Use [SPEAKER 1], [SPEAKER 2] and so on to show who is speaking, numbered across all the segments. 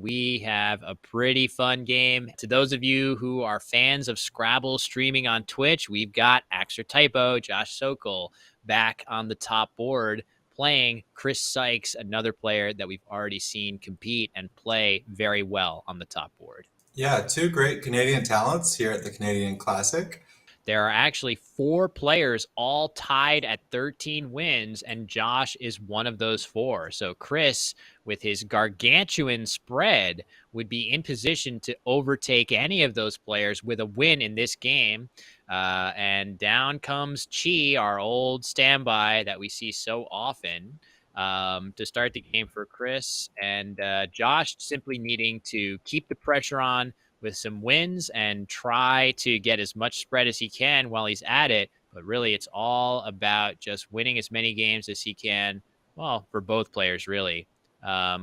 [SPEAKER 1] we have a pretty fun game. To those of you who are fans of Scrabble streaming on Twitch, we've got Axer Typo, Josh Sokol back on the top board playing Chris Sykes, another player that we've already seen compete and play very well on the top board.
[SPEAKER 2] Yeah, two great Canadian talents here at the Canadian Classic.
[SPEAKER 1] There are actually 4 players all tied at 13 wins, and Josh is one of those 4. So Chris, with his gargantuan spread, would be in position to overtake any of those players with a win in this game. And down comes Chi, our old standby that we see so often, to start the game for Chris. And Josh simply needing to keep the pressure on with some wins and try to get as much spread as he can while he's at it. But really, it's all about just winning as many games as he can. Well, for both players, really.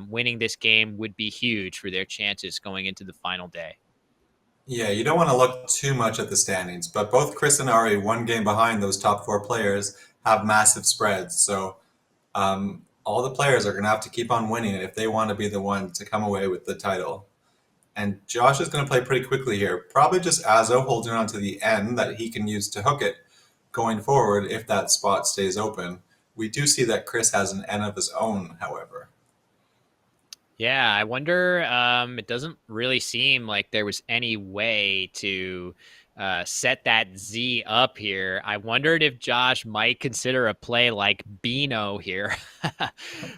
[SPEAKER 1] Winning this game would be huge for their chances going into the final day.
[SPEAKER 2] Yeah, you don't want to look too much at the standings, but both Chris and Ari, one game behind those top four players, have massive spreads. So all the players are going to have to keep on winning if they want to be the one to come away with the title. And Josh is going to play pretty quickly here. Probably just Azo holding on to the N that he can use to hook it going forward if that spot stays open. We do see that Chris has an N of his own, however.
[SPEAKER 1] Yeah, I wonder. It doesn't really seem like there was any way to set that Z up here. I wondered if Josh might consider a play like Beano here,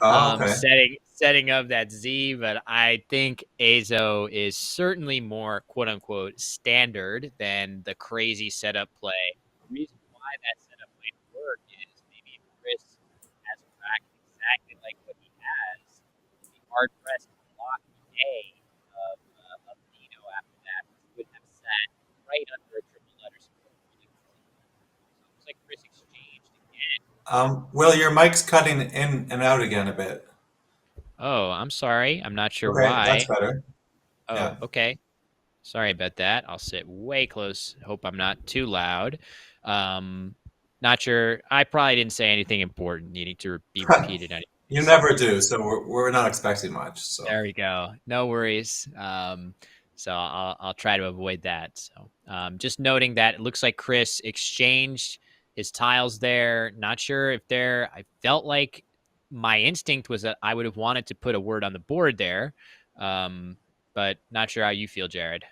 [SPEAKER 2] Oh, okay.
[SPEAKER 1] setting up that Z. But I think Azo is certainly more "quote unquote" standard than the crazy setup play. The reason why that setup might work is maybe if Chris has a rack exactly like what he has, be hard pressed to block the A of Dino after that. He would have sat right under a triple letter support. So it looks like Chris exchanged again.
[SPEAKER 2] Will, your mic's cutting in and out again a bit.
[SPEAKER 1] Oh, I'm sorry. I'm not sure
[SPEAKER 2] Okay, that's
[SPEAKER 1] why.
[SPEAKER 2] better.
[SPEAKER 1] Oh,
[SPEAKER 2] Yeah.
[SPEAKER 1] okay. Sorry about that. I'll sit way close. Hope I'm not too loud. Um, Not sure. I probably didn't say anything important needing to be repeated
[SPEAKER 2] You
[SPEAKER 1] anyways.
[SPEAKER 2] never do, so we're not expecting much. So
[SPEAKER 1] There we go. No worries. So I'll try to avoid that. So just noting that it looks like Chris exchanged his tiles there. Not sure if there. I felt like my instinct was that I would have wanted to put a word on the board there, but not sure how you feel, Jared.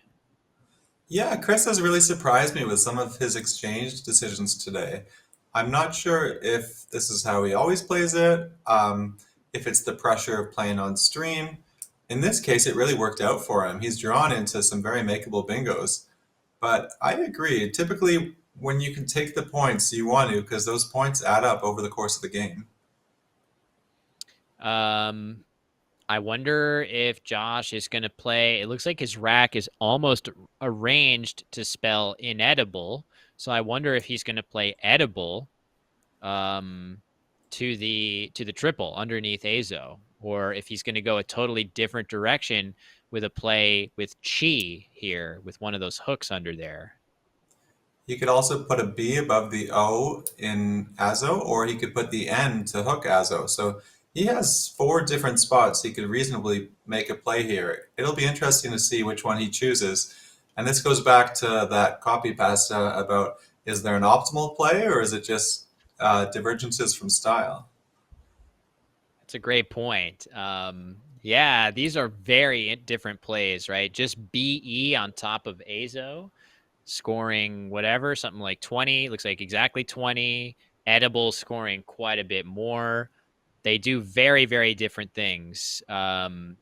[SPEAKER 2] yeah, Chris has really surprised me with some of his exchange decisions today. I'm not sure if this is how he always plays it, if it's the pressure of playing on stream. In this case, it really worked out for him. He's drawn into some very makeable bingos. But I agree. Typically, when you can take the points, you want to, because those points add up over the course of the game.
[SPEAKER 1] Um, I wonder if Josh is going to play. It looks like his rack is almost arranged to spell inedible. So I wonder if he's going to play edible um, to the triple underneath Azo, or if he's going to go a totally different direction with a play with Chi here with one of those hooks under there.
[SPEAKER 2] He could also put a B above the O in Azo, or he could put the N to hook Azo. So he has four different spots he could reasonably make a play here. It'll be interesting to see which one he chooses. And this goes back to that copy pasta about, is there an optimal play, or is it just divergences from style?
[SPEAKER 1] That's a great point. Yeah, these are very different plays, right? Just BE on top of Azo, scoring whatever, something like 20, looks like exactly 20. Edible scoring quite a bit more. They do very, very different things. And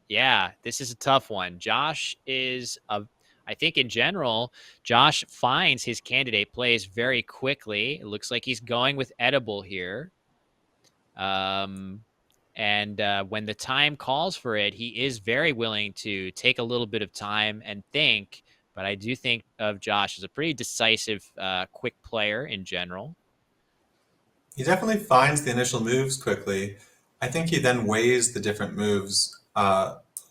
[SPEAKER 1] yeah, this is a tough one. I think in general, Josh finds his candidate plays very quickly. It looks like he's going with edible here. And when the time calls for it, he is very willing to take a little bit of time and think. But I do think of Josh as a pretty decisive, quick player in general.
[SPEAKER 2] He definitely finds the initial moves quickly. I think he then weighs the different moves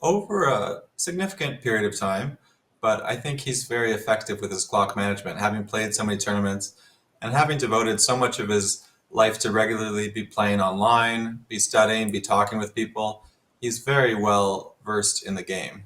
[SPEAKER 2] over a significant period of time, but I think he's very effective with his clock management, having played so many tournaments and having devoted so much of his life to regularly be playing online, be studying, be talking with people. he's very well versed in the game.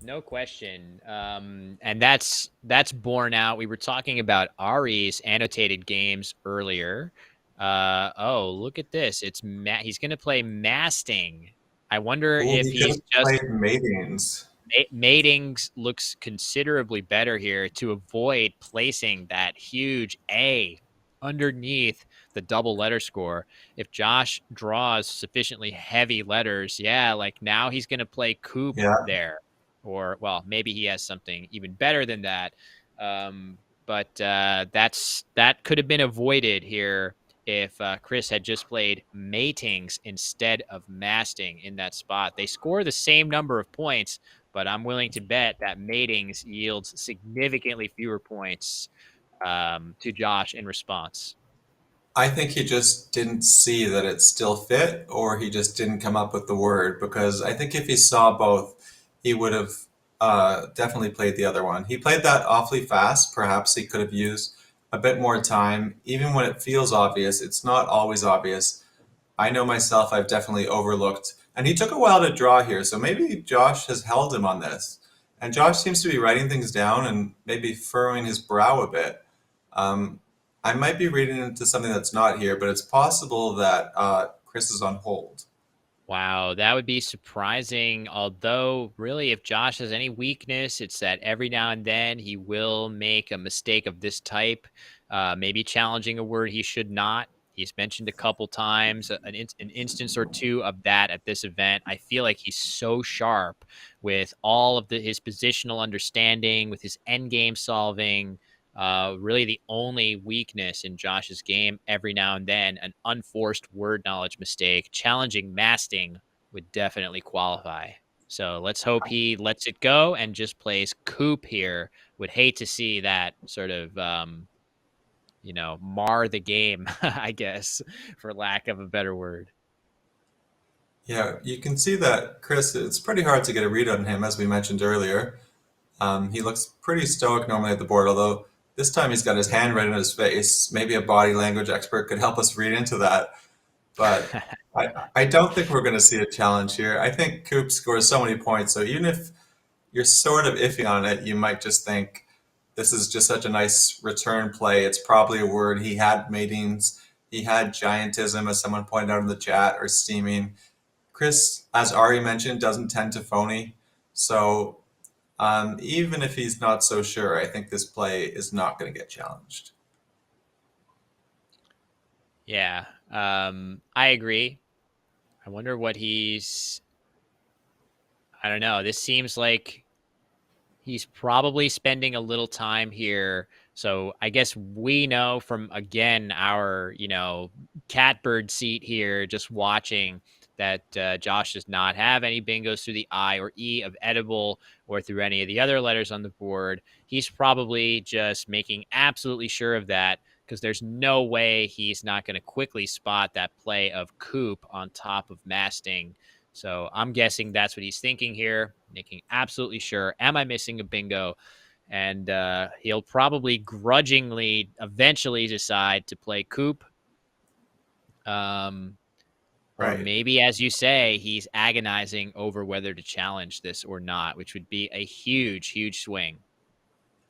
[SPEAKER 1] No question. And that's borne out. We were talking about Ari's annotated games earlier. Oh, look at this. He's going to play Masting. I wonder
[SPEAKER 2] Ooh,
[SPEAKER 1] if
[SPEAKER 2] he could
[SPEAKER 1] he's
[SPEAKER 2] have
[SPEAKER 1] just
[SPEAKER 2] played Matings.
[SPEAKER 1] Matings looks considerably better here to avoid placing that huge A underneath the double letter score. If Josh draws sufficiently heavy letters, yeah, like now he's going to play Coop
[SPEAKER 2] Yeah,
[SPEAKER 1] there. Or, well, maybe he has something even better than that. But that could have been avoided here if Chris had just played Matings instead of Masting in that spot. They score the same number of points, but I'm willing to bet that Matings yields significantly fewer points to Josh in response.
[SPEAKER 2] I think he just didn't see that it still fit, or he just didn't come up with the word. Because I think if he saw both, he would have definitely played the other one. He played that awfully fast. Perhaps he could have used a bit more time. Even when it feels obvious, it's not always obvious. I know myself, I've definitely overlooked. And he took a while to draw here, so maybe Josh has held him on this. And Josh seems to be writing things down and maybe furrowing his brow a bit. Um, I might be reading into something that's not here, but it's possible that Chris is on hold.
[SPEAKER 1] Wow, that would be surprising. Although, really, if Josh has any weakness, it's that every now and then he will make a mistake of this type, maybe challenging a word he should not. He's mentioned a couple times an instance or two of that at this event. I feel like he's so sharp with all of his positional understanding, with his end game solving. Really, the only weakness in Josh's game every now and then, an unforced word knowledge mistake. Challenging Masting would definitely qualify. So let's hope he lets it go and just plays Coop here. Would hate to see that sort of, mar the game, I guess, for lack of a better word.
[SPEAKER 2] Yeah, you can see that Chris, it's pretty hard to get a read on him, as we mentioned earlier. He looks pretty stoic normally at the board, although this time he's got his hand right in his face. Maybe a body language expert could help us read into that. But I don't think we're going to see a challenge here. I think Coop scores so many points, so even if you're sort of iffy on it, you might just think this is just such a nice return play. It's probably a word. He had matings, he had giantism, as someone pointed out in the chat, or steaming. Chris, as Ari mentioned, doesn't tend to phony. So even if he's not so sure, I think this play is not going to get challenged.
[SPEAKER 1] Yeah, I agree. I wonder what I don't know. This seems like he's probably spending a little time here. So I guess we know from, again, our, catbird seat here, just watching that Josh does not have any bingos through the I or E of edible or through any of the other letters on the board. He's probably just making absolutely sure of that because there's no way he's not going to quickly spot that play of Coop on top of Masting. So I'm guessing that's what he's thinking here, making absolutely sure. Am I missing a bingo? And he'll probably grudgingly eventually decide to play Coop. Um, or
[SPEAKER 2] Right.
[SPEAKER 1] maybe, as you say, he's agonizing over whether to challenge this or not, which would be a huge, huge swing.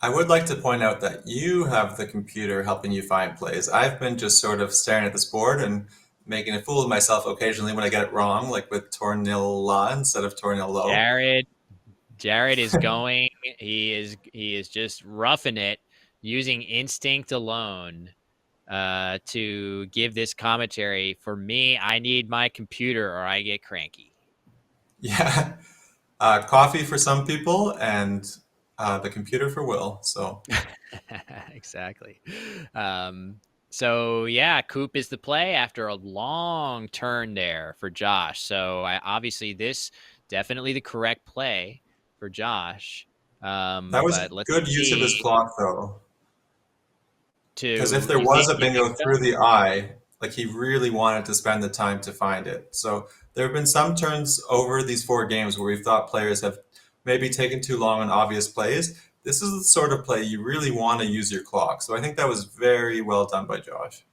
[SPEAKER 2] I would like to point out that you have the computer helping you find plays. I've been just sort of staring at this board and making a fool of myself occasionally when I get it wrong, like with Tornilla instead of Tornillo.
[SPEAKER 1] Jared, Jared is going. He is just roughing it, using instinct alone to give this commentary. For me, I need my computer or I get cranky.
[SPEAKER 2] Yeah. Coffee for some people and the computer for Will. So
[SPEAKER 1] Exactly. So yeah, Coop is the play after a long turn there for Josh. So obviously this definitely the correct play for Josh.
[SPEAKER 2] that was
[SPEAKER 1] But let's
[SPEAKER 2] good use of his
[SPEAKER 1] see.
[SPEAKER 2] clock, though. Because if
[SPEAKER 1] To
[SPEAKER 2] there
[SPEAKER 1] you
[SPEAKER 2] was
[SPEAKER 1] think
[SPEAKER 2] a
[SPEAKER 1] you think
[SPEAKER 2] bingo
[SPEAKER 1] so?
[SPEAKER 2] through the eye, like he really wanted to spend the time to find it. So there have been some turns over these four games where we've thought players have maybe taken too long on obvious plays. This is the sort of play you really want to use your clock. So I think that was very well done by Josh.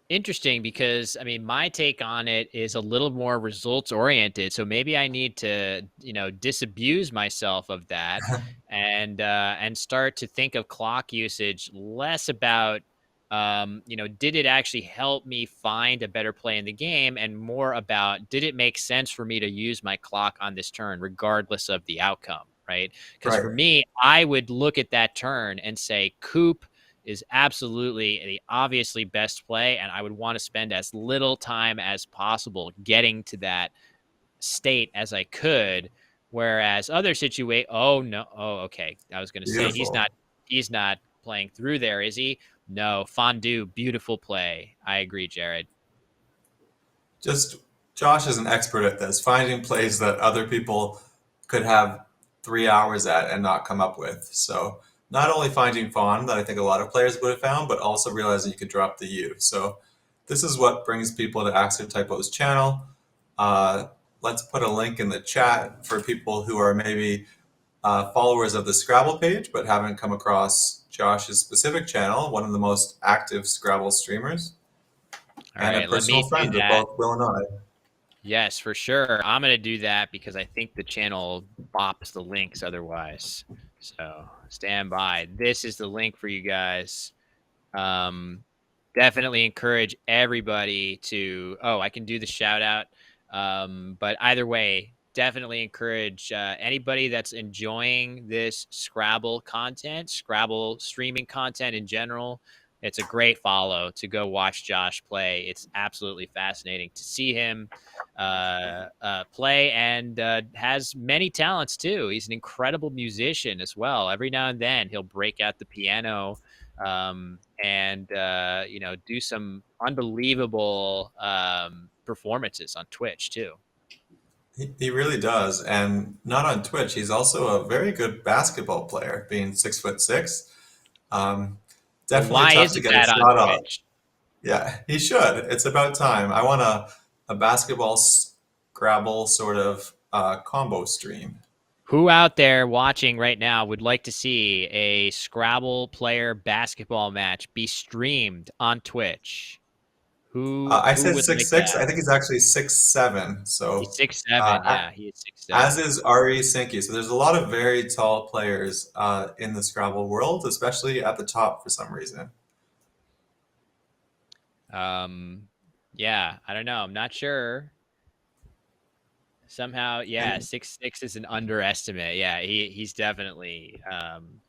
[SPEAKER 1] Interesting, because I mean, my take on it is a little more results oriented. So maybe I need to, disabuse myself of that and start to think of clock usage less about, did it actually help me find a better play in the game, and more about, did it make sense for me to use my clock on this turn, regardless of the outcome, right? Because for
[SPEAKER 2] Right.
[SPEAKER 1] me, I would look at that turn and say, Coop is absolutely the obviously best play, and I would want to spend as little time as possible getting to that state as I could. Whereas other situations, oh no, oh okay, I was going to say
[SPEAKER 2] Beautiful.
[SPEAKER 1] he's not playing through there, is he? No, fondue, beautiful play. I agree, Jared.
[SPEAKER 2] Just Josh is an expert at this, finding plays that other people could have 3 hours at and not come up with. So not only finding Fawn that I think a lot of players would have found, but also realizing you could drop the U. So this is what brings people to Axer Typo's channel. Uh, let's put a link in the chat for people who are maybe followers of the Scrabble page but haven't come across Josh's specific channel, one of the most active Scrabble streamers,
[SPEAKER 1] All
[SPEAKER 2] and a
[SPEAKER 1] right, let
[SPEAKER 2] personal
[SPEAKER 1] me do
[SPEAKER 2] friend of
[SPEAKER 1] that.
[SPEAKER 2] both Will and I.
[SPEAKER 1] Yes, for sure. I'm going to do that because I think the channel bops the links otherwise. So stand by. This is the link for you guys. Um, Definitely encourage everybody to. Oh, I can do the shout out. But either way, definitely encourage anybody that's enjoying this Scrabble content, Scrabble streaming content in general. It's a great follow to go watch Josh play. It's absolutely fascinating to see him play, and has many talents too. He's an incredible musician as well. Every now and then he'll break out the piano, and do some unbelievable performances on Twitch too.
[SPEAKER 2] He really does, and not on Twitch. He's also a very good basketball player, being 6'6". Um,
[SPEAKER 1] Well,
[SPEAKER 2] Definitely
[SPEAKER 1] why
[SPEAKER 2] tough to
[SPEAKER 1] isn't
[SPEAKER 2] get a
[SPEAKER 1] that on
[SPEAKER 2] shot up.
[SPEAKER 1] Twitch?
[SPEAKER 2] Yeah, he should. It's about time. I want a basketball Scrabble sort of combo stream.
[SPEAKER 1] Who out there watching right now would like to see a Scrabble player basketball match be streamed on Twitch? Who
[SPEAKER 2] I
[SPEAKER 1] who
[SPEAKER 2] said
[SPEAKER 1] would
[SPEAKER 2] six
[SPEAKER 1] like
[SPEAKER 2] six.
[SPEAKER 1] that?
[SPEAKER 2] I think he's actually 6'7".
[SPEAKER 1] He's
[SPEAKER 2] So,
[SPEAKER 1] 6'7".
[SPEAKER 2] uh,
[SPEAKER 1] Yeah, he is
[SPEAKER 2] as
[SPEAKER 1] 6'7".
[SPEAKER 2] is Ari Sinki. So there's a lot of very tall players in the Scrabble world, especially at the top for some reason.
[SPEAKER 1] Yeah, I don't know. I'm not sure. Somehow, yeah,
[SPEAKER 2] And
[SPEAKER 1] 6'6" is an underestimate. Yeah, he's definitely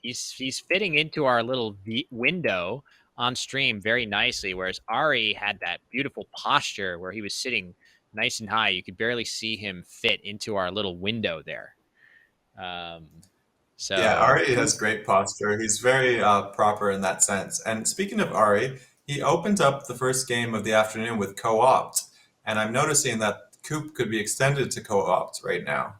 [SPEAKER 1] he's fitting into our little window on stream very nicely. Whereas Ari had that beautiful posture where he was sitting nice and high. You could barely see him fit into our little window there. Um,
[SPEAKER 2] yeah,
[SPEAKER 1] so
[SPEAKER 2] Ari has great posture. He's very proper in that sense. And speaking of Ari, he opened up the first game of the afternoon with co-opt, and I'm noticing that Coop could be extended to co-opt right now.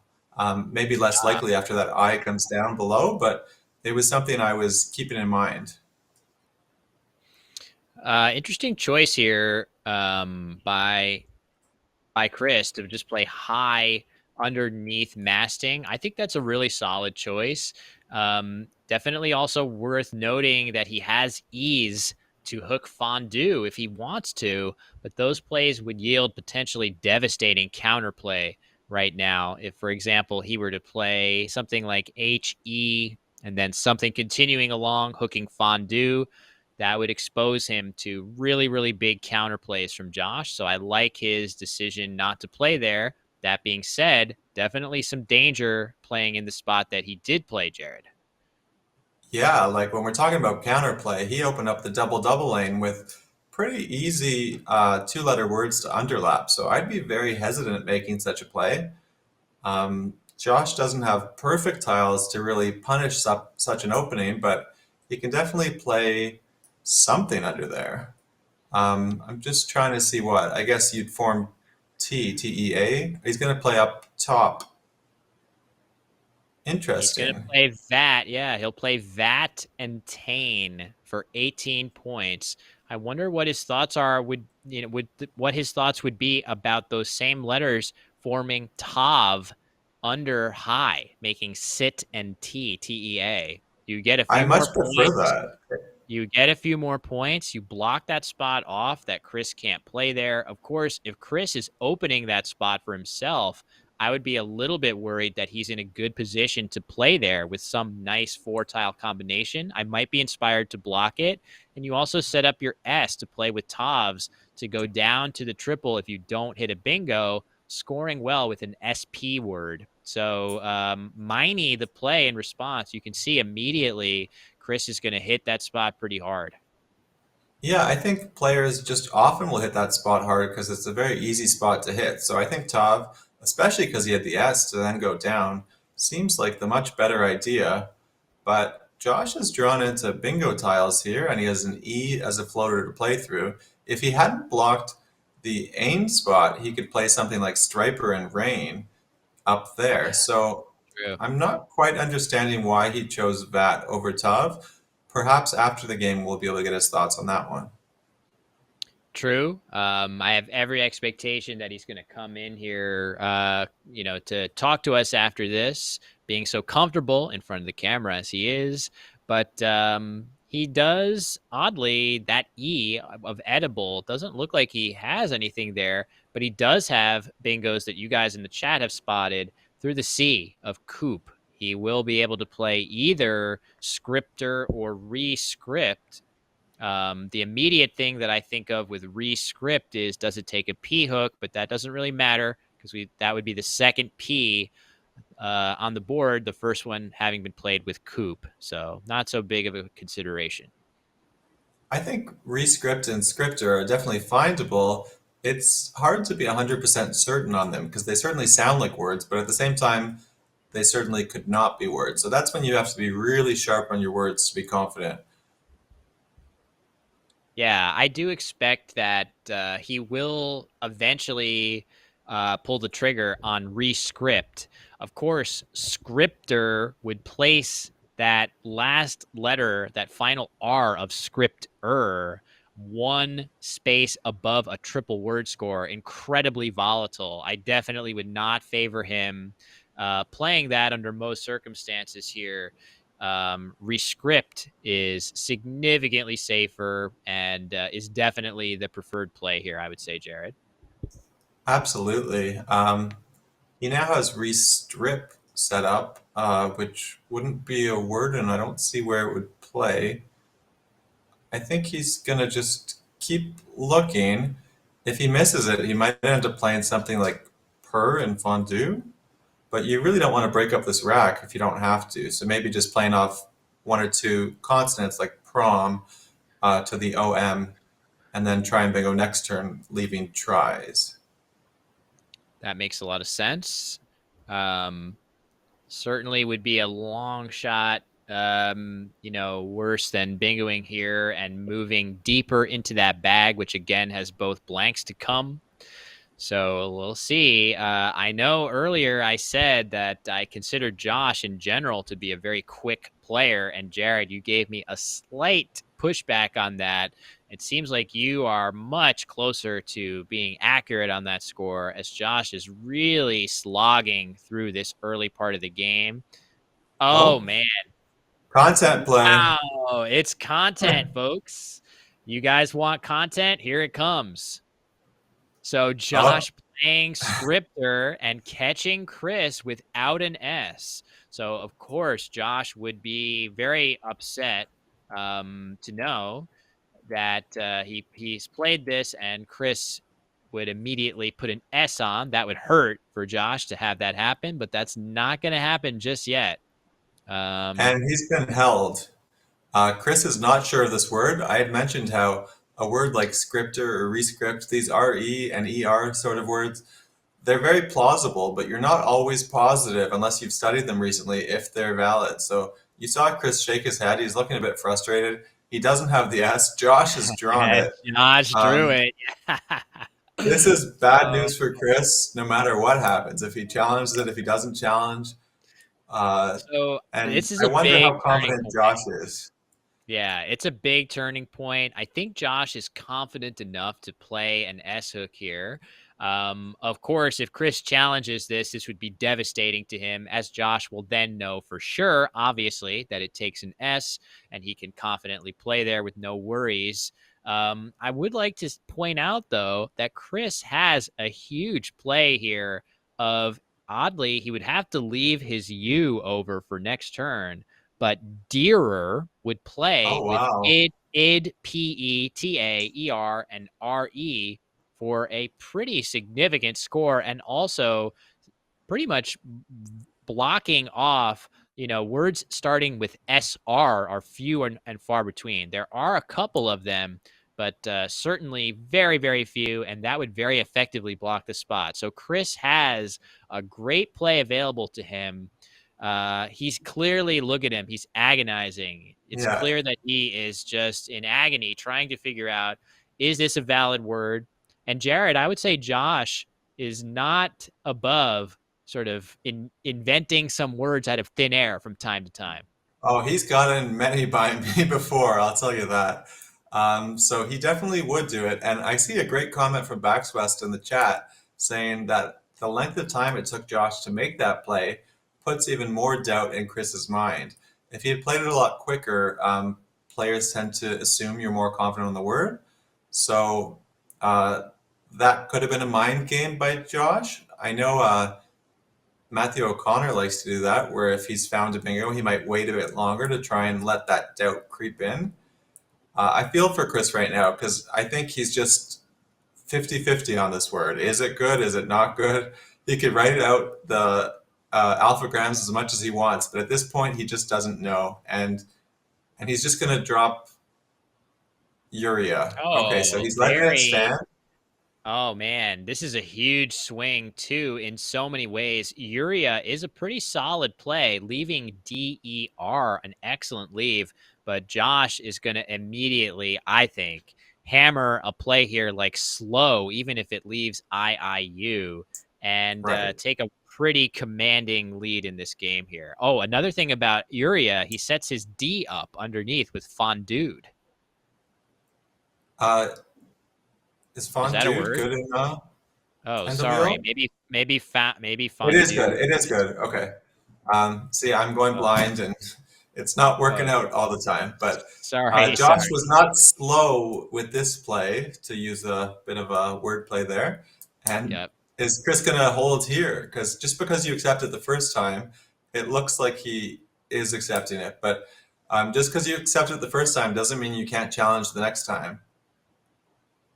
[SPEAKER 2] Maybe less likely after that I comes down below, but it was something I was keeping in mind.
[SPEAKER 1] interesting choice here by Chris to just play high underneath masting. I think that's a really solid choice. Definitely also worth noting that he has ease to hook fondue if he wants to, but those plays would yield potentially devastating counterplay right now. If, for example, he were to play something like HE and then something continuing along, hooking fondue, that would expose him to really, really big counterplays from Josh. So I like his decision not to play there. That being said, definitely some danger playing in the spot that he did play, Jared.
[SPEAKER 2] Yeah, like when we're talking about counterplay, he opened up the double-double lane with pretty easy two-letter words to underlap. So I'd be very hesitant making such a play. Josh doesn't have perfect tiles to really punish such an opening, but he can definitely play something under there. I'm just trying to see what. I guess you'd form T-E-A. He's going to play up top.
[SPEAKER 1] He's going to
[SPEAKER 2] Interesting.
[SPEAKER 1] play that. Yeah, he'll play that and Tane for 18 points. I wonder what his thoughts are. What his thoughts would be about those same letters forming Tav under high, making sit and T, T-E-A. You get a
[SPEAKER 2] I
[SPEAKER 1] few
[SPEAKER 2] much
[SPEAKER 1] more
[SPEAKER 2] prefer
[SPEAKER 1] points.
[SPEAKER 2] that.
[SPEAKER 1] You get a few more points. You block that spot off that Chris can't play there. Of course, if Chris is opening that spot for himself, I would be a little bit worried that he's in a good position to play there with some nice 4-tile combination. I might be inspired to block it. And you also set up your S to play with Tavs to go down to the triple if you don't hit a bingo, scoring well with an SP word. So, Miney, the play in response, you can see immediately Chris is going to hit that spot pretty hard.
[SPEAKER 2] Yeah, I think players just often will hit that spot hard because it's a very easy spot to hit. So I think Tav, especially because he had the S to then go down, seems like the much better idea. But Josh has drawn into bingo tiles here, and he has an E as a floater to play through. If he hadn't blocked the aim spot, he could play something like Striper and Rain up there. So
[SPEAKER 1] True.
[SPEAKER 2] I'm not quite understanding why he chose Vat over Tav. Perhaps after the game, we'll be able to get his thoughts on that one.
[SPEAKER 1] True. I have every expectation that he's going to come in here, to talk to us after this, being so comfortable in front of the camera as he is. But he does, oddly, that E of edible doesn't look like he has anything there, but he does have bingos that you guys in the chat have spotted through the C of Coop. He will be able to play either scripter or rescript. The immediate thing that I think of with rescript is, does it take a P hook? But that doesn't really matter because that would be the second P on the board, the first one having been played with Coop. So not so big of a consideration.
[SPEAKER 2] I think Rescript and Scripter are definitely findable. It's hard to be 100% certain on them because they certainly sound like words, but at the same time, they certainly could not be words. So that's when you have to be really sharp on your words to be confident.
[SPEAKER 1] Yeah, I do expect that he will eventually pull the trigger on rescript. Of course, scripter would place that last letter, that final R of scripter, one space above a triple word score. Incredibly volatile. I definitely would not favor him playing that under most circumstances here. Rescript is significantly safer and is definitely the preferred play here, I would say, Jared.
[SPEAKER 2] Absolutely. He now has Restrip set up, which wouldn't be a word, and I don't see where it would play. I think he's going to just keep looking. If he misses it, he might end up playing something like Purr and Fondue. But you really don't want to break up this rack if you don't have to. So maybe just playing off one or two consonants like prom to the OM, and then try and bingo next turn, leaving tries.
[SPEAKER 1] That makes a lot of sense. Certainly would be a long shot, worse than bingoing here and moving deeper into that bag, which again has both blanks to come. So we'll see. I know earlier I said that I considered Josh in general to be a very quick player. And Jared, you gave me a slight pushback on that. It seems like you are much closer to being accurate on that score as Josh is really slogging through this early part of the game. Oh,
[SPEAKER 2] Oh,
[SPEAKER 1] man.
[SPEAKER 2] content play.
[SPEAKER 1] Wow. It's content, folks. You guys want content? Here it comes. So
[SPEAKER 2] Oh,
[SPEAKER 1] Josh playing scripter and catching Chris without an S. So of course Josh would be very upset to know that he's played this and Chris would immediately put an S on. That would hurt for Josh to have that happen, but that's not going to happen just yet.
[SPEAKER 2] and he's been held. Chris is not sure of this word. I had mentioned how a word like scripter or rescript, these RE and ER sort of words, they're very plausible, but you're not always positive unless you've studied them recently if they're valid. So you saw Chris shake his head. He's looking a bit frustrated. He doesn't have the S. Josh has drawn it.
[SPEAKER 1] Josh drew
[SPEAKER 2] Um,
[SPEAKER 1] it.
[SPEAKER 2] this is bad
[SPEAKER 1] Oh,
[SPEAKER 2] news for Chris no matter what happens. If he challenges it, if he doesn't challenge.
[SPEAKER 1] so
[SPEAKER 2] And
[SPEAKER 1] this is
[SPEAKER 2] I
[SPEAKER 1] a
[SPEAKER 2] wonder
[SPEAKER 1] big
[SPEAKER 2] how
[SPEAKER 1] turning
[SPEAKER 2] confident
[SPEAKER 1] point.
[SPEAKER 2] Josh is.
[SPEAKER 1] Yeah, it's a big turning point. I think Josh is confident enough to play an S hook here. Of course, if Chris challenges this would be devastating to him, as Josh will then know for sure, obviously, that it takes an S and he can confidently play there with no worries. I would like to point out, though, that Chris has a huge play here of oddly, he would have to leave his U over for next turn, but Dearer would play
[SPEAKER 2] Oh,
[SPEAKER 1] with
[SPEAKER 2] wow.
[SPEAKER 1] id, Petaer, and Re for a pretty significant score, and also pretty much blocking off, words starting with SR are few and far between. There are a couple of them, but certainly very, very few, and that would very effectively block the spot. So Chris has a great play available to him. He's clearly, look at him, he's agonizing. It's
[SPEAKER 2] Yeah.
[SPEAKER 1] clear that he is just in agony trying to figure out, is this a valid word? And Jared, I would say Josh is not above sort of inventing some words out of thin air from time to time.
[SPEAKER 2] Oh, he's gotten many by me before, I'll tell you that. So he definitely would do it. And I see a great comment from Baxwest in the chat saying that the length of time it took Josh to make that play puts even more doubt in Chris's mind. If he had played it a lot quicker, players tend to assume you're more confident on the word. So uh, that could have been a mind game by Josh. I know Matthew O'Connor likes to do that, where if he's found a bingo, he might wait a bit longer to try and let that doubt creep in. I feel for Chris right now because I think he's just 50-50 on this word. Is it good? Is it not good? He could write out the alphagrams as much as he wants, but at this point, he just doesn't know. And he's just going to drop urea. Okay, so
[SPEAKER 1] Oh,
[SPEAKER 2] he's letting it
[SPEAKER 1] very.
[SPEAKER 2] stand.
[SPEAKER 1] Oh man, this is a huge swing too in so many ways. Uria is a pretty solid play, leaving DER an excellent leave, but Josh is going to immediately, I think, hammer a play here like slow, even if it leaves IIU, and
[SPEAKER 2] Right.
[SPEAKER 1] take a pretty commanding lead in this game here. Oh, another thing about Uria, he sets his D up underneath with fondued.
[SPEAKER 2] Uh, is
[SPEAKER 1] Is that a
[SPEAKER 2] fondue
[SPEAKER 1] word?
[SPEAKER 2] good in
[SPEAKER 1] Oh, sorry.
[SPEAKER 2] Pentonville?
[SPEAKER 1] Maybe
[SPEAKER 2] It is
[SPEAKER 1] fondue
[SPEAKER 2] good. It is
[SPEAKER 1] is.
[SPEAKER 2] good. Okay. See, I'm going
[SPEAKER 1] Oh,
[SPEAKER 2] blind and it's not working
[SPEAKER 1] oh.
[SPEAKER 2] out all the time. But
[SPEAKER 1] Sorry,
[SPEAKER 2] Josh
[SPEAKER 1] sorry.
[SPEAKER 2] was not slow with this play, to use a bit of a wordplay there. And
[SPEAKER 1] Yep.
[SPEAKER 2] is Chris going to hold here? Because just because you accepted the first time, it looks like he is accepting it. But just because you accepted the first time doesn't mean you can't challenge the next time.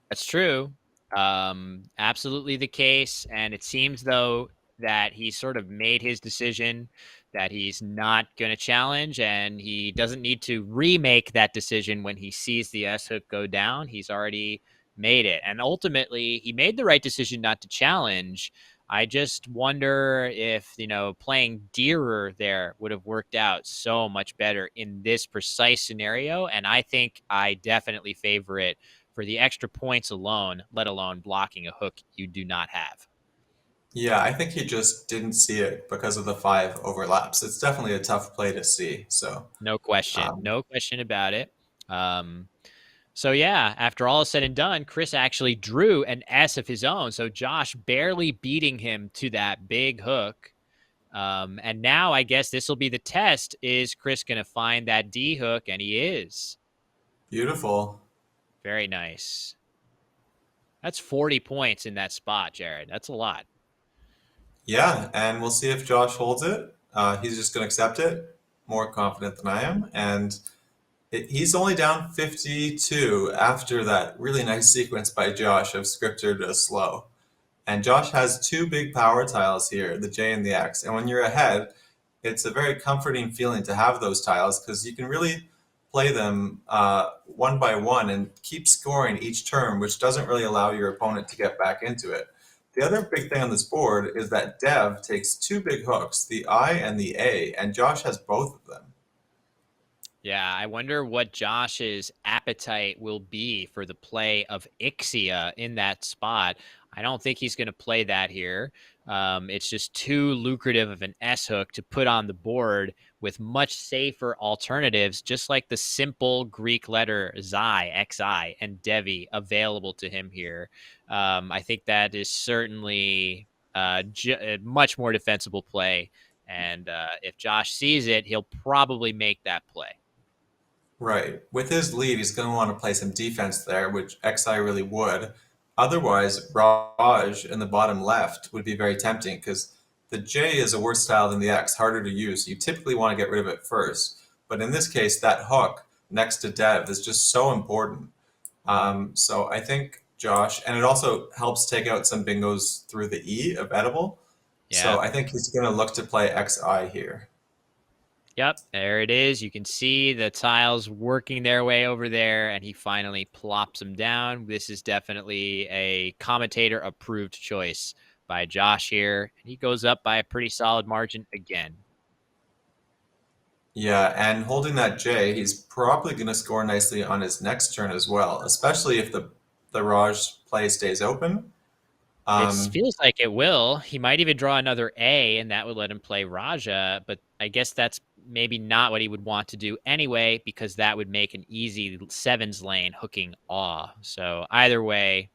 [SPEAKER 1] That's true. Absolutely the case. And it seems though that he sort of made his decision that he's not going to challenge, and he doesn't need to remake that decision when he sees the S hook go down. He's already made it. And ultimately, he made the right decision not to challenge. I just wonder if, playing dearer there would have worked out so much better in this precise scenario. And I think I definitely favor it for the extra points alone, let alone blocking a hook you do not have.
[SPEAKER 2] Yeah, I think he just didn't see it because of the five overlaps. It's definitely a tough play to see. So,
[SPEAKER 1] No question.
[SPEAKER 2] um,
[SPEAKER 1] No question about it. Um, so yeah, after all is said and done, Chris actually drew an S of his own. So Josh barely beating him to that big hook. And now I guess this will be the test. Is Chris going to find that D hook? And he is.
[SPEAKER 2] beautiful.
[SPEAKER 1] Very nice. That's 40 points in that spot, Jared. That's a lot.
[SPEAKER 2] Yeah, and we'll see if Josh holds it. He's just going to accept it, more confident than I am. And he's only down 52 after that really nice sequence by Josh of scripter to slow. And Josh has two big power tiles here, the J and the X. And when you're ahead, it's a very comforting feeling to have those tiles because you can really play them one by one and keep scoring each turn, which doesn't really allow your opponent to get back into it. The other big thing on this board is that Dev takes two big hooks, the I and the A, and Josh has both of them.
[SPEAKER 1] Yeah, I wonder what Josh's appetite will be for the play of Ixia in that spot. I don't think he's going to play that here. It's just too lucrative of an S hook to put on the board with much safer alternatives, just like the simple Greek letter Xi and Devi available to him here. I think that is certainly a much more defensible play. And if Josh sees it, he'll probably make that play.
[SPEAKER 2] Right. With his lead, he's going to want to play some defense there, which XI really would. Otherwise, Raj in the bottom left would be very tempting because the J is a worse style than the X, harder to use. You typically want to get rid of it first. But in this case, that hook next to Dev is just so important. So I think Josh, and it also helps take out some bingos through the E of edible.
[SPEAKER 1] Yeah.
[SPEAKER 2] So I think he's going to look to play XI here.
[SPEAKER 1] Yep, there it is. You can see the tiles working their way over there, and he finally plops them down. This is definitely a commentator approved choice by Josh here. And he goes up by a pretty solid margin again.
[SPEAKER 2] Yeah, and holding that J, he's probably going to score nicely on his next turn as well, especially if the Raj play stays open.
[SPEAKER 1] It
[SPEAKER 2] Um,
[SPEAKER 1] feels like it will. He might even draw another A, and that would let him play Raja. But I guess that's maybe not what he would want to do anyway, because that would make an easy sevens lane hooking awe. So either way,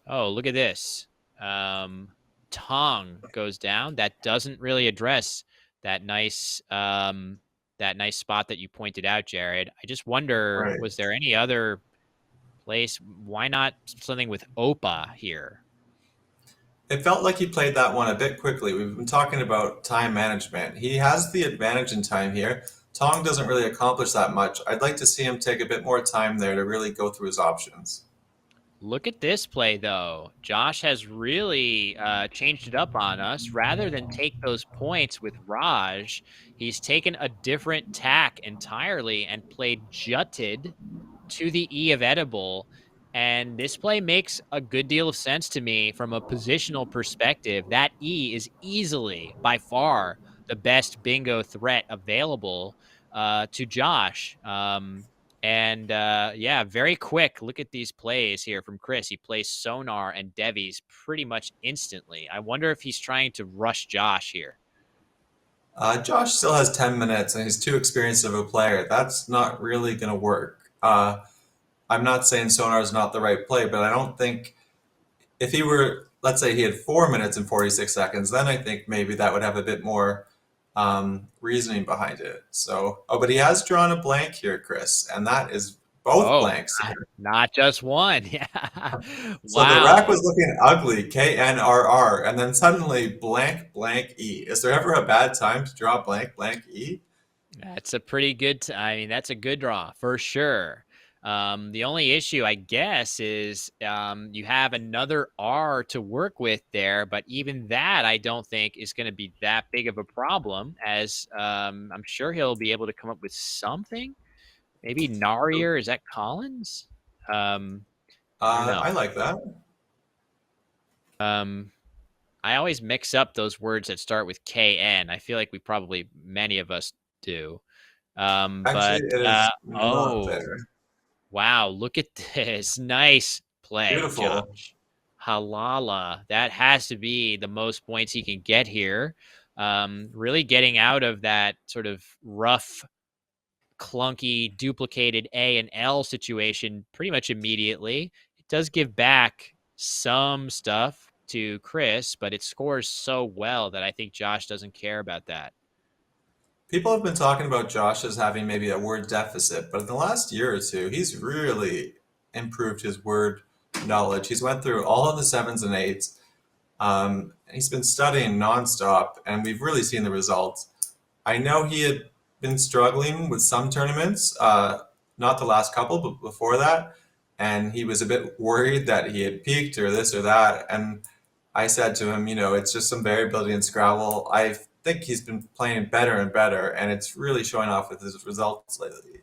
[SPEAKER 1] oh, look at this. Tong goes down. That doesn't really address that nice spot that you pointed out, Jared. I just wonder,
[SPEAKER 2] right.
[SPEAKER 1] was there any other place? Why not something with Opa here?
[SPEAKER 2] It felt like he played that one a bit quickly. We've been talking about time management. He has the advantage in time here. Tong doesn't really accomplish that much. I'd like to see him take a bit more time there to really go through his options.
[SPEAKER 1] Look at this play, though. Josh has really changed it up on us. Rather than take those points with Raj, he's taken a different tack entirely and played jutted to the E of edible. And this play makes a good deal of sense to me from a positional perspective. That E is easily, by far, the best bingo threat available to Josh. And yeah, very quick. Look at these plays here from Chris. He plays Sonar and Devi's pretty much instantly. I wonder if he's trying to rush Josh here.
[SPEAKER 2] Josh still has 10 minutes and he's too experienced of a player. That's not really going to work. I'm not saying Sonar is not the right play, but I don't think if he were, let's say he had 4 minutes and 46 seconds, then I think maybe that would have a bit more reasoning behind it. So, oh, but he has drawn a blank here, Chris, and that is both
[SPEAKER 1] Oh,
[SPEAKER 2] blanks here.
[SPEAKER 1] not just one. Yeah.
[SPEAKER 2] So the rack
[SPEAKER 1] Wow.
[SPEAKER 2] was looking ugly, KNRR, and then suddenly blank, blank E. Is there ever a bad time to draw blank, blank E?
[SPEAKER 1] That's a pretty good. I mean, that's a good draw for sure. The only issue, I guess, is you have another R to work with there, but even that, I don't think is going to be that big of a problem. As I'm sure he'll be able to come up with something. Maybe Narier, is that Collins? Um, I don't know.
[SPEAKER 2] I like that.
[SPEAKER 1] Um, I always mix up those words that start with KN. I feel like we probably many of us do.
[SPEAKER 2] Actually,
[SPEAKER 1] But
[SPEAKER 2] it is not
[SPEAKER 1] oh,
[SPEAKER 2] there.
[SPEAKER 1] wow, look at this. Nice play,
[SPEAKER 2] Beautiful.
[SPEAKER 1] Josh. Halala. That has to be the most points he can get here. Really getting out of that sort of rough, clunky, duplicated A and L situation pretty much immediately. It does give back some stuff to Chris, but it scores so well that I think Josh doesn't care about that.
[SPEAKER 2] People have been talking about Josh as having maybe a word deficit, but in the last year or two, he's really improved his word knowledge. He's went through all of the sevens and eights. He's been studying nonstop, and we've really seen the results. I know he had been struggling with some tournaments, not the last couple, but before that, and he was a bit worried that he had peaked or this or that. And I said to him, it's just some variability in Scrabble. I think he's been playing better and better, and it's really showing off with his results lately.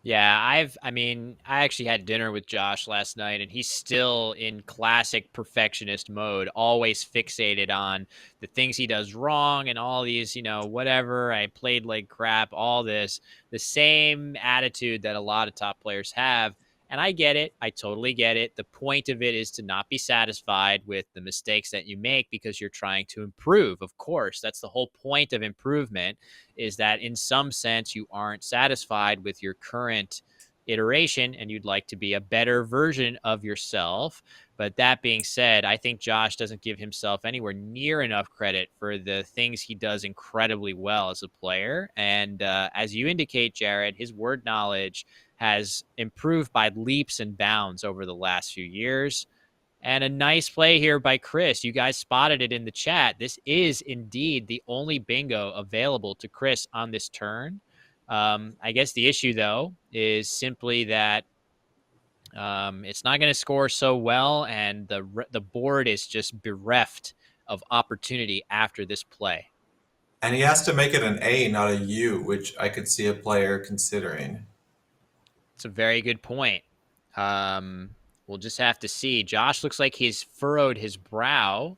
[SPEAKER 1] Yeah, I mean, I actually had dinner with Josh last night, and he's still in classic perfectionist mode, always fixated on the things he does wrong and all these, whatever. I played like crap, all this, the same attitude that a lot of top players have. And I get it. I totally get it. The point of it is to not be satisfied with the mistakes that you make because you're trying to improve. Of course, that's the whole point of improvement, is that in some sense you aren't satisfied with your current iteration and you'd like to be a better version of yourself. But that being said, I think Josh doesn't give himself anywhere near enough credit for the things he does incredibly well as a player. And as you indicate, Jared, his word knowledge has improved by leaps and bounds over the last few years. And a nice play here by Chris. You guys spotted it in the chat. This is indeed the only bingo available to Chris on this turn. I guess the issue, though, is simply that it's not going to score so well, and the board is just bereft of opportunity after this play.
[SPEAKER 2] And he has to make it an A, not a U, which I could see a player considering.
[SPEAKER 1] It's a very good point. Um, we'll just have to see. Josh looks like he's furrowed his brow.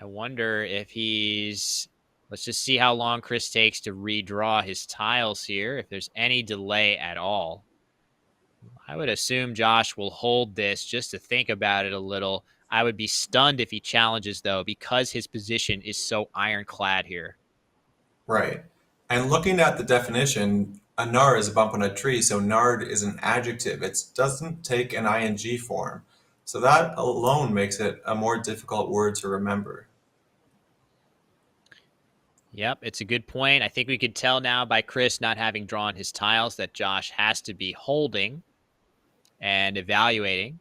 [SPEAKER 1] I wonder if he's. Let's just see how long Chris takes to redraw his tiles here, if there's any delay at all. I would assume Josh will hold this just to think about it a little. I would be stunned if he challenges, though, because his position is so ironclad here.
[SPEAKER 2] Right. And looking at the definition, a nar is a bump on a tree, so nard is an adjective. It doesn't take an ing form. So that alone makes it a more difficult word to remember.
[SPEAKER 1] Yep, it's a good point. I think we could tell now by Chris not having drawn his tiles that Josh has to be holding and evaluating.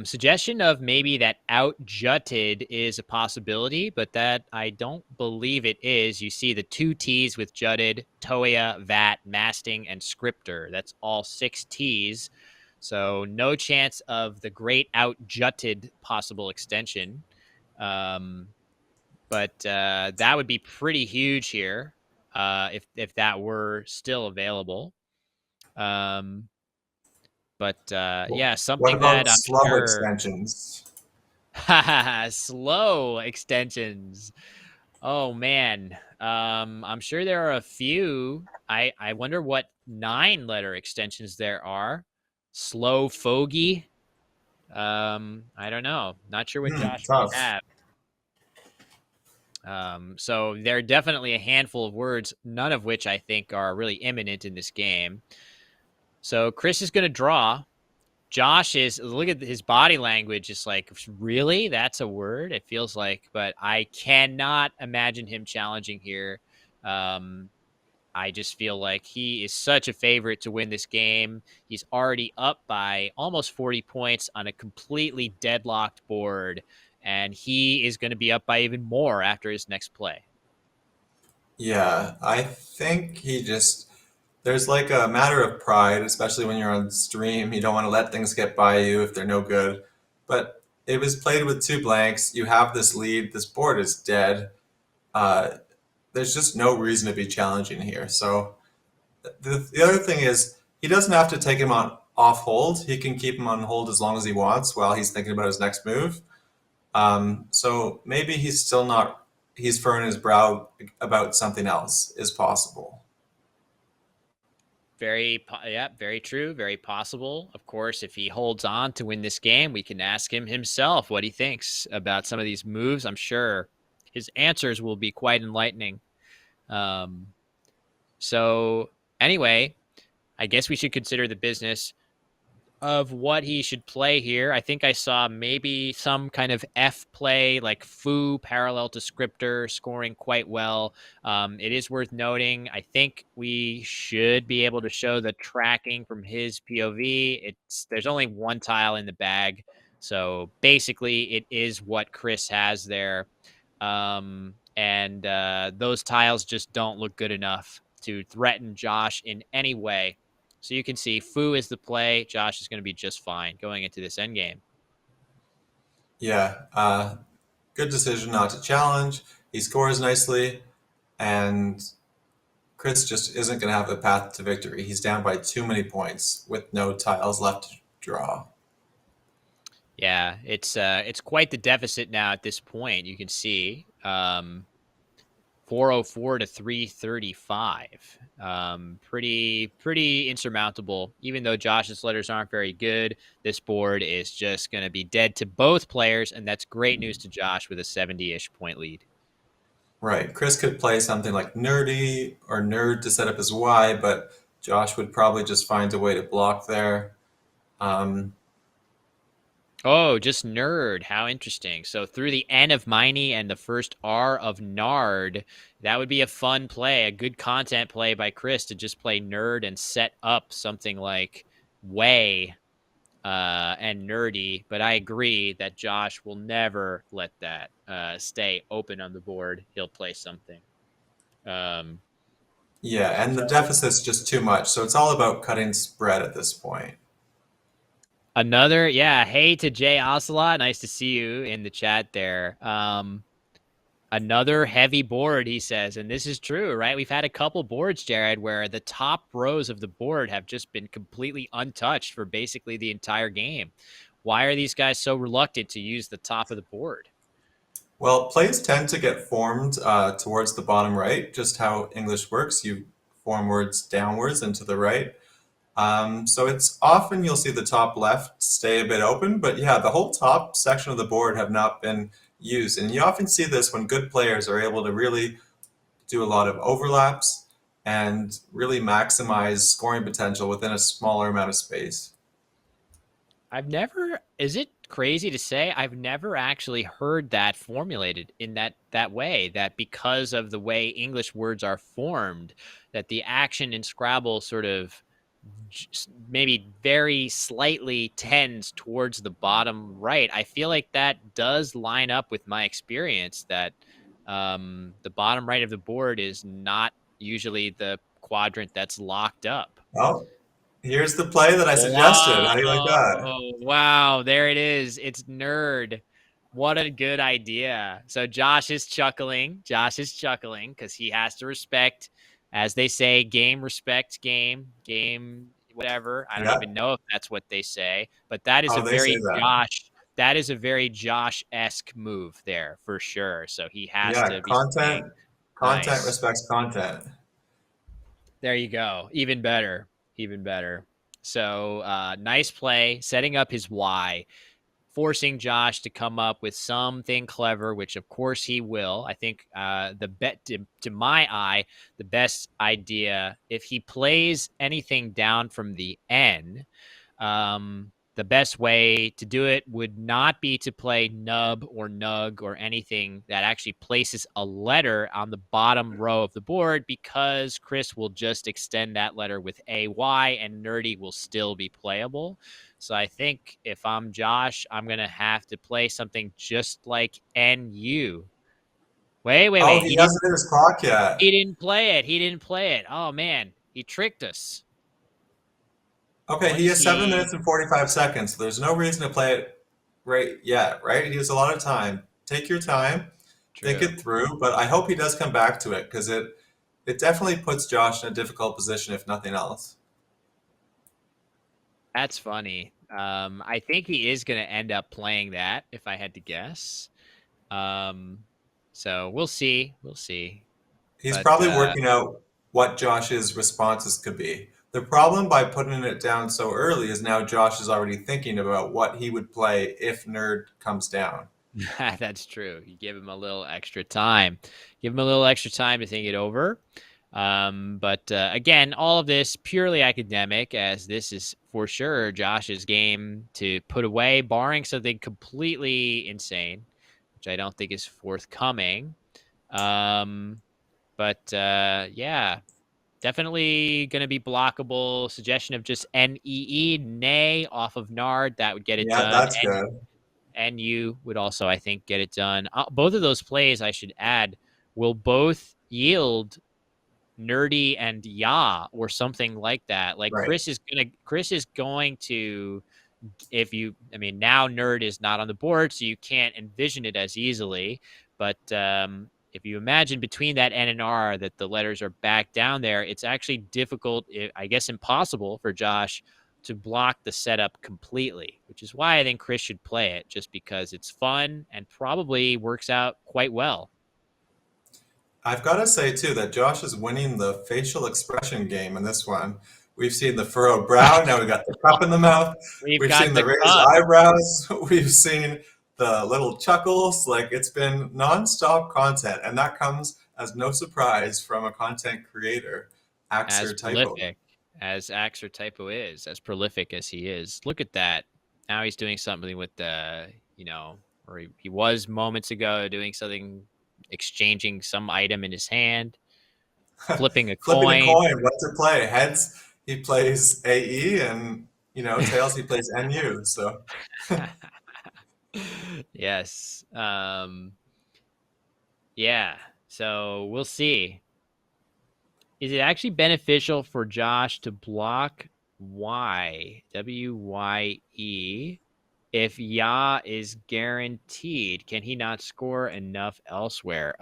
[SPEAKER 1] Suggestion of maybe that out jutted is a possibility, but that I don't believe it is. You see the 2 T's with jutted, Toya, Vat, Masting, and Scripter. That's all 6 T's. So no chance of the great out jutted possible extension. But that would be pretty huge here if that were still available. But yeah,
[SPEAKER 2] What
[SPEAKER 1] something that
[SPEAKER 2] about
[SPEAKER 1] I'm
[SPEAKER 2] slow
[SPEAKER 1] sure.
[SPEAKER 2] extensions?
[SPEAKER 1] Slow extensions. Oh man. I'm sure there are a few. I wonder what 9-letter extensions there are. Slow fogey. I don't know. Not sure what Josh might
[SPEAKER 2] Tough.
[SPEAKER 1] have. So there are definitely a handful of words, none of which I think are really imminent in this game. So Chris is going to draw. Josh is, look at his body language. It's like, really? That's a word? It feels like, but I cannot imagine him challenging here. I just feel like he is such a favorite to win this game. He's already up by almost 40 points on a completely deadlocked board, and he is going to be up by even more after his next play.
[SPEAKER 2] Yeah, I think he just, there's like a matter of pride, especially when you're on stream. You don't want to let things get by you if they're no good. But it was played with 2 blanks. You have this lead. This board is dead. Uh, there's just no reason to be challenging here. So the other thing is he doesn't have to take him on off hold. He can keep him on hold as long as he wants while he's thinking about his next move. So maybe he's still not, he's furrowing his brow about something else is possible.
[SPEAKER 1] Very true, very possible. Of course, if he holds on to win this game, we can ask him himself what he thinks about some of these moves. I'm sure his answers will be quite enlightening. Um, so anyway, I guess we should consider the business of what he should play here. I think I saw maybe some kind of F play, like foo parallel to scripter, scoring quite well. It is worth noting. I think we should be able to show the tracking from his POV. There's only 1 tile in the bag, so basically it is what Chris has there, and those tiles just don't look good enough to threaten Josh in any way. So you can see Fu is the play. Josh is going to be just fine going into this endgame.
[SPEAKER 2] Yeah, good decision not to challenge. He scores nicely, and Chris just isn't going to have a path to victory. He's down by too many points with no tiles left to draw.
[SPEAKER 1] Yeah, it's quite the deficit now at this point. You can see 404 to 335. Pretty insurmountable. Even though Josh's letters aren't very good, this board is just going to be dead to both players, and that's great news to Josh with a 70-ish point lead.
[SPEAKER 2] Right. Chris could play something like nerdy or nerd to set up his Y, but Josh would probably just find a way to block there. Um,
[SPEAKER 1] Oh, just nerd. How interesting. So through the N of Miney and the first R of Nard, that would be a fun play, a good content play by Chris to just play nerd and set up something like way and nerdy. But I agree that Josh will never let that stay open on the board. He'll play something. Um,
[SPEAKER 2] yeah, and the
[SPEAKER 1] so
[SPEAKER 2] deficit's just too much. So it's all about cutting spread at this point.
[SPEAKER 1] another, yeah. Hey to Jay Ocelot. Nice to see you in the chat there. Another heavy board, he says, and this is true, right? We've had a couple boards, Jared, where the top rows of the board have just been completely untouched for basically the entire game. Why are these guys so reluctant to use the top of the board?
[SPEAKER 2] Well, plays tend to get formed towards the bottom right, just how English works. You form words downwards and to the right. So it's often you'll see the top left stay a bit open, but yeah, the whole top section of the board have not been used. And you often see this when good players are able to really do a lot of overlaps and really maximize scoring potential within a smaller amount of space.
[SPEAKER 1] Is it crazy to say I've never actually heard that formulated in that way, that because of the way English words are formed, that the action in Scrabble sort of maybe very slightly tends towards the bottom right. I feel like that does line up with my experience that the bottom right of the board is not usually the quadrant that's locked up.
[SPEAKER 2] Oh, here's the play that I suggested. How do you like
[SPEAKER 1] Wow.
[SPEAKER 2] that?
[SPEAKER 1] Wow. There it is. It's nerd. What a good idea. So Josh is chuckling. Josh is chuckling because he has to respect, as they say, game respects game, game, whatever. I don't
[SPEAKER 2] Yeah.
[SPEAKER 1] even know if that's what they say, but that is a
[SPEAKER 2] Oh, they say
[SPEAKER 1] very
[SPEAKER 2] that.
[SPEAKER 1] Josh. That is a very Josh-esque move there for sure. So he has
[SPEAKER 2] Yeah,
[SPEAKER 1] to be saying,
[SPEAKER 2] content
[SPEAKER 1] nice.
[SPEAKER 2] respects content.
[SPEAKER 1] There you go. Even better. Even better. So nice play, setting up his Y, forcing Josh to come up with something clever, which of course he will. I think the bet to my eye, the best idea, if he plays anything down from the N, the best way to do it would not be to play nub or nug or anything that actually places a letter on the bottom row of the board, because Chris will just extend that letter with AY and nerdy will still be playable. So I think if I'm Josh, I'm going to have to play something just like NU.
[SPEAKER 2] Oh,
[SPEAKER 1] Wait.
[SPEAKER 2] he hasn't hit his clock
[SPEAKER 1] He
[SPEAKER 2] yet.
[SPEAKER 1] didn't play it. He didn't play it. Oh, man. He tricked us.
[SPEAKER 2] Okay,
[SPEAKER 1] What
[SPEAKER 2] he
[SPEAKER 1] is
[SPEAKER 2] has 7 minutes
[SPEAKER 1] he?
[SPEAKER 2] and 45 seconds. So there's no reason to play it right yet, right? He has a lot of time. Take your time, think
[SPEAKER 1] True.
[SPEAKER 2] it through, but I hope he does come back to it because it definitely puts Josh in a difficult position, if nothing else.
[SPEAKER 1] That's funny. I think he is going to end up playing that, if I had to guess. Um, so we'll see. We'll see.
[SPEAKER 2] He's
[SPEAKER 1] But
[SPEAKER 2] probably working out what Josh's responses could be. The problem by putting it down so early is now Josh is already thinking about what he would play if Nerd comes down.
[SPEAKER 1] that's true. You give him a little extra time. Give him a little extra time to think it over. But again, all of this purely academic, as this is for sure Josh's game to put away, barring something completely insane, which I don't think is forthcoming. But yeah, definitely going to be blockable. Suggestion of just NEE, nay, off of Nard. That would get it
[SPEAKER 2] Yeah,
[SPEAKER 1] done.
[SPEAKER 2] that's good.
[SPEAKER 1] And you would also, I think, get it done. Both of those plays, I should add, will both yield nerdy and ya or something like that. Like
[SPEAKER 2] Right.
[SPEAKER 1] Chris is going to, if you, I mean, now nerd is not on the board, so you can't envision it as easily. But if you imagine between that N and R that the letters are back down there, it's actually difficult, I guess impossible for Josh to block the setup completely, which is why I think Chris should play it, just because it's fun and probably works out quite well.
[SPEAKER 2] I've got to say too that Josh is winning the facial expression game in this one. We've seen the furrowed brow, now we got the cup in the mouth.
[SPEAKER 1] We've
[SPEAKER 2] We've
[SPEAKER 1] got
[SPEAKER 2] seen the
[SPEAKER 1] the
[SPEAKER 2] raised
[SPEAKER 1] cup
[SPEAKER 2] eyebrows. We've seen the little chuckles. Like it's been nonstop content, and that comes as no surprise from a content creator,
[SPEAKER 1] as
[SPEAKER 2] Axer Typo.
[SPEAKER 1] prolific as Axer Typo is, as prolific as he is. Look at that. Now he's doing something with the, or he was moments ago doing something, exchanging some item in his hand, flipping a
[SPEAKER 2] Flipping a
[SPEAKER 1] coin.
[SPEAKER 2] coin, what's it play? Heads, he plays AE, and tails, he plays NU. So
[SPEAKER 1] Yes. Yeah. So we'll see. Is it actually beneficial for Josh to block WYE if Ya is guaranteed? Can he not score enough elsewhere?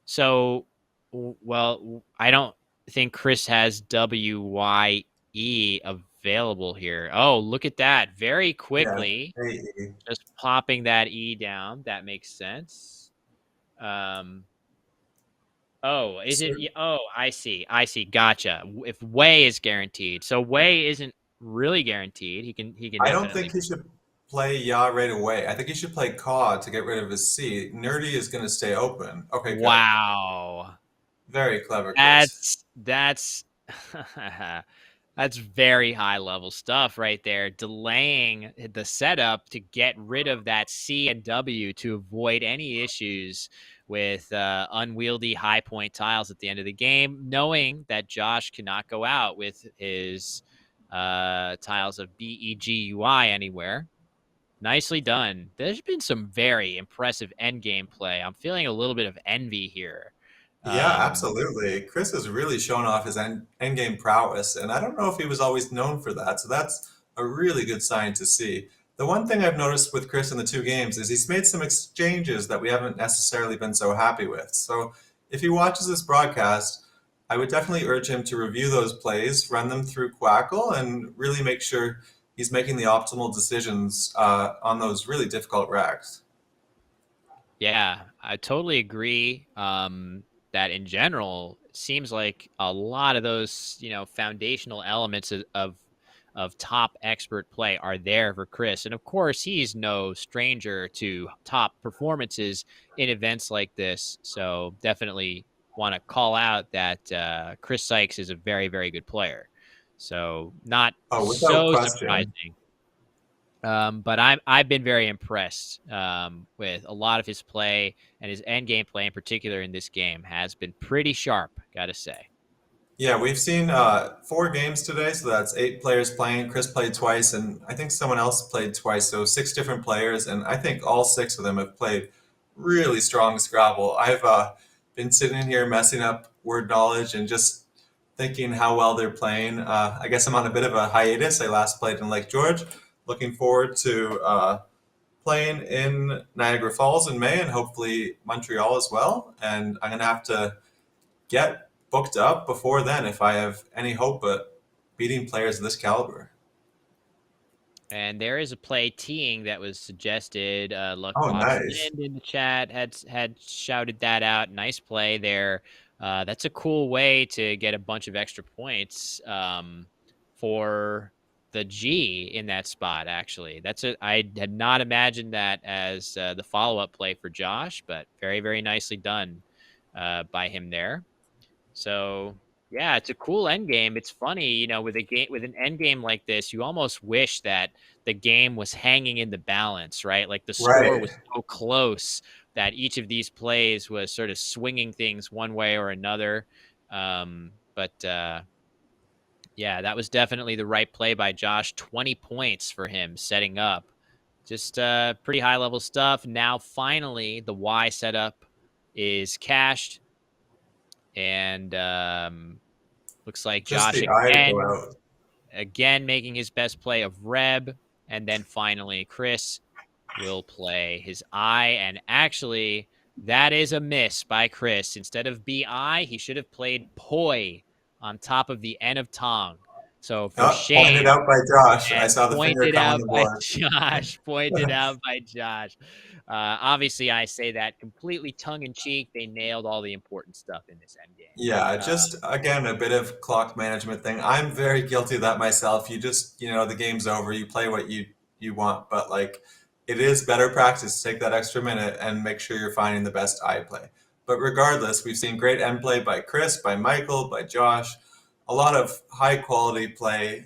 [SPEAKER 1] So, well, I don't think Chris has WYE available here. Oh, look at that. Very
[SPEAKER 2] yeah,
[SPEAKER 1] quickly,
[SPEAKER 2] AE.
[SPEAKER 1] just popping that E down. That makes sense. Um, Oh, is it?
[SPEAKER 2] So
[SPEAKER 1] Oh, I see. I see. Gotcha. If Way is guaranteed, so Way isn't really guaranteed. He can
[SPEAKER 2] I don't think
[SPEAKER 1] definitely.
[SPEAKER 2] he should play Ya right away. I think he should play Caw to get rid of his C. Nerdy is going to stay open. Okay, good.
[SPEAKER 1] Wow,
[SPEAKER 2] Very clever, Chris.
[SPEAKER 1] that's that's very high level stuff right there. Delaying the setup to get rid of that C and W to avoid any issues with unwieldy high point tiles at the end of the game, knowing that Josh cannot go out with his tiles of BEGUI anywhere. Nicely done. There's been some very impressive end game play. I'm feeling a little bit of envy here.
[SPEAKER 2] Yeah,
[SPEAKER 1] Um,
[SPEAKER 2] absolutely. Chris has really shown off his end game prowess, and I don't know if he was always known for that. So that's a really good sign to see. The one thing I've noticed with Chris in the two games is he's made some exchanges that we haven't necessarily been so happy with. So if he watches this broadcast, I would definitely urge him to review those plays, run them through Quackle, and really make sure he's making the optimal decisions on those really difficult racks.
[SPEAKER 1] Yeah, I totally agree. That in general, it seems like a lot of those, foundational elements of top expert play are there for Chris. And of course, he's no stranger to top performances in events like this. So definitely want to call out that Chris Sykes is a very, very good player. So not
[SPEAKER 2] Oh, without
[SPEAKER 1] so
[SPEAKER 2] question.
[SPEAKER 1] surprising. But I've been very impressed with a lot of his play, and his end game play in particular in this game has been pretty sharp, gotta say.
[SPEAKER 2] Yeah, we've seen four games today, so that's eight players playing. Chris played twice, and I think someone else played twice, so six different players, and I think all six of them have played really strong Scrabble. I've been sitting here messing up word knowledge and just thinking how well they're playing. I guess I'm on a bit of a hiatus. I last played in Lake George. Looking forward to playing in Niagara Falls in May and hopefully Montreal as well. And I'm going to have to get booked up before then if I have any hope of beating players of this caliber.
[SPEAKER 1] And there is a play teeing that was suggested. Luck
[SPEAKER 2] Oh,
[SPEAKER 1] Box
[SPEAKER 2] nice.
[SPEAKER 1] Lind in the chat had shouted that out. Nice play there. That's a cool way to get a bunch of extra points for the G in that spot. Actually, I had not imagined that as the follow up play for Josh, but very very nicely done by him there. So yeah, it's a cool end game. It's funny, with a game with an end game like this, you almost wish that the game was hanging in the balance, right? Like the score
[SPEAKER 2] Right.
[SPEAKER 1] was so close that each of these plays was sort of swinging things one way or another. But yeah, that was definitely the right play by Josh. 20 points for him setting up. Just pretty high level stuff. Now, finally, the Y setup is cashed. And looks like
[SPEAKER 2] Just
[SPEAKER 1] Josh
[SPEAKER 2] the eye to go out.
[SPEAKER 1] again making his best play of Reb, and then finally Chris will play his I. And actually, that is a miss by Chris. Instead of BI, he should have played Poi on top of the N of Tong. So for
[SPEAKER 2] Oh, pointed
[SPEAKER 1] shame,
[SPEAKER 2] out by Josh. I
[SPEAKER 1] and
[SPEAKER 2] saw the finger
[SPEAKER 1] pointed
[SPEAKER 2] come on
[SPEAKER 1] out
[SPEAKER 2] the
[SPEAKER 1] by
[SPEAKER 2] board.
[SPEAKER 1] Josh. Pointed out by Josh. Obviously, I say that completely tongue in cheek. They nailed all the important stuff in this end game.
[SPEAKER 2] Yeah,
[SPEAKER 1] Uh,
[SPEAKER 2] just again a bit of clock management thing. I'm very guilty of that myself. You just, the game's over. You play what you want, but like it is better practice to take that extra minute and make sure you're finding the best eye play. But regardless, we've seen great end play by Chris, by Michael, by Josh, a lot of high quality play.